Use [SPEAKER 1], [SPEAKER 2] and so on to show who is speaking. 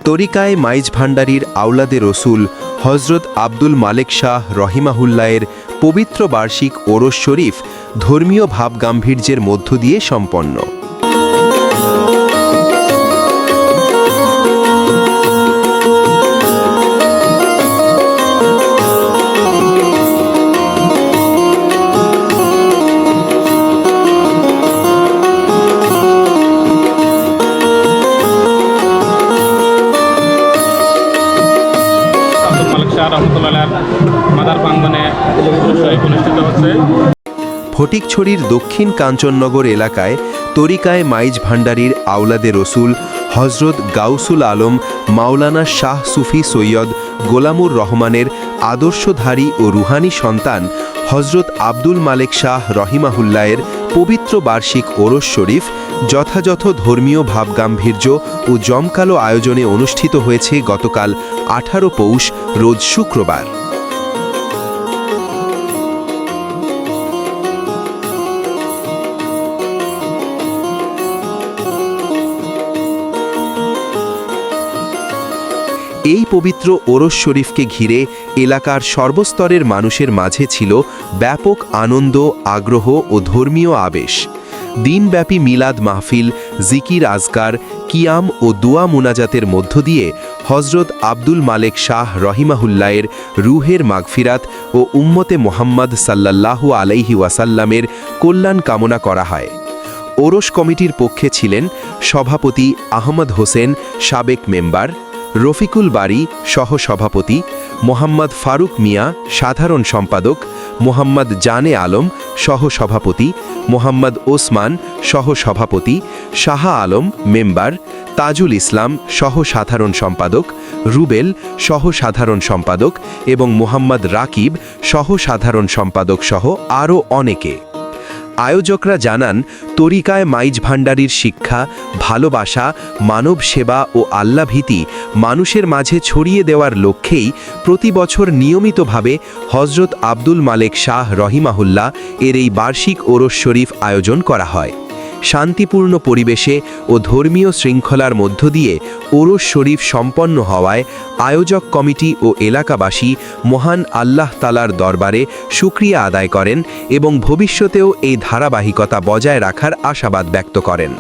[SPEAKER 1] তরিকায়ে মাইজ ভান্ডারীর আওলাদে রসুল হজরত আব্দুল মালেক শাহ রহিমাহুল্লাহের পবিত্র বার্ষিক ওরস শরীফ ধর্মীয় ভাবগাম্ভীর্যের মধ্য দিয়ে সম্পন্ন।
[SPEAKER 2] মাদার প্রাঙ্গণে অনুষ্ঠিত হচ্ছে।
[SPEAKER 1] ফটিকছড়ির দক্ষিণ কাঞ্চননগর এলাকায় তরিকায়ে মাইজ ভান্ডারীর আওলাদে রসুল হজরত গাউসুল আলম মাওলানা শাহ সুফি সৈয়দ গোলামুর রহমানের আদর্শধারী ও রুহানি সন্তান হজরত আব্দুল মালেক শাহ রহিমাহুল্লাহের পবিত্র বার্ষিক ওরস শরীফ যথাযথ ধর্মীয় ভাবগাম্ভীর্য ও জমকালো আয়োজনে অনুষ্ঠিত হয়েছে গতকাল 18 পৌষ রোজ শুক্রবার। এই পবিত্র ওরস শরীফকে ঘিরে এলাকার সর্বস্তরের মানুষের মাঝে ছিল ব্যাপক আনন্দ, আগ্রহ ও ধর্মীয় আবেশ। দিনব্যাপী মিলাদ মাহফিল, জিকির আজকার, কিয়াম ও দুয়া মুনাজাতের মধ্য দিয়ে হজরত আব্দুল মালেক শাহ রহিমাহুল্লাহের রুহের মাগফিরাত ও উম্মতে মোহাম্মদ সাল্লাল্লাহু আলাইহি ওয়াসাল্লামের কল্যাণ কামনা করা হয়। ওরস কমিটির পক্ষে ছিলেন সভাপতি আহমদ হোসেন, সাবেক মেম্বার রফিকুল বারী সহ-সভাপতি, মোহাম্মদ ফারুক মিয়া সাধারণ সম্পাদক, মোহাম্মদ জানে আলম সহ-সভাপতি, মোহাম্মদ ওসমান সহ-সভাপতি, শাহ আলম মেম্বার, তাজুল ইসলাম সহ-সাধারণ সম্পাদক, রুবেল সহ-সাধারণ সম্পাদক এবং মোহাম্মদ রাকিব সহ-সাধারণ সম্পাদক সহ আরও অনেকে। আয়োজকরা জানান, তরিকায়ে মাইজ ভান্ডারীর শিক্ষা, ভালোবাসা, মানব সেবা ও আল্লাভীতি মানুষের মাঝে ছড়িয়ে দেওয়ার লক্ষ্যেই প্রতি বছর নিয়মিতভাবে হজরত আব্দুল মালেক শাহ রহিমাহুল্লাহ এর এই বার্ষিক ওরস শরীফ আয়োজন করা হয়। শান্তিপূর্ণ পরিবেশে ও ধর্মীয় শৃঙ্খলার মধ্য দিয়ে ওরস শরীফ সম্পন্ন হওয়ায় আয়োজক কমিটি ও এলাকাবাসী মহান আল্লাহ তাআলার দরবারে শুকরিয়া আদায় করেন এবং ভবিষ্যতেও এই ধারাবাহিকতা বজায় রাখার আশাবাদ ব্যক্ত করেন।